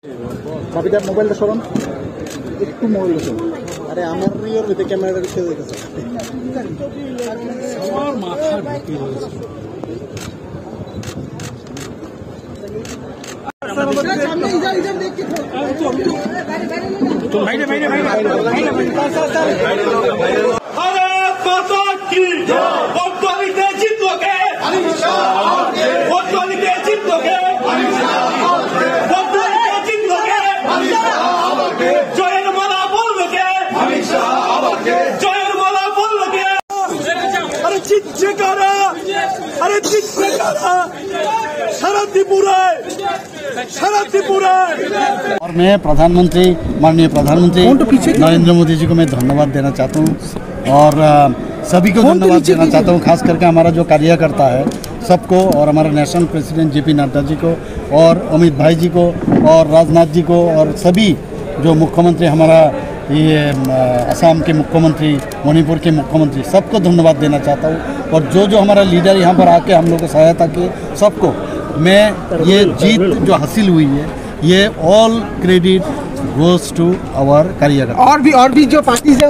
বাপিটা মোবাইলটা সরান, একটু মোবাইলটা সরান। আরে আমার রিওর ভিতরে ক্যামেরাটা ঢুকে দেখেছে আমার মাথা ঢুকে রয়েছে। और मैं प्रधानमंत्री, माननीय प्रधानमंत्री नरेंद्र मोदी जी को मैं धन्यवाद देना चाहता हूँ और सभी को धन्यवाद देना चाहता हूँ, खास करके हमारा जो कार्यकर्ता है सबको, और हमारा national president JP Nadda ji को और अमित भाई जी को और राजनाथ जी को और सभी जो मुख्यमंत्री, हमारा ये असम के मुख्यमंत्री, मणिपुर के मुख्यमंत्री, सबको धन्यवाद देना चाहता हूँ। और जो हमारा लीडर यहाँ पर आके हम लोग को सहायता की, सबको मैं ये जीत जो हासिल हुई है ये all credit goes to our karyakarta. और भी जो पार्टी है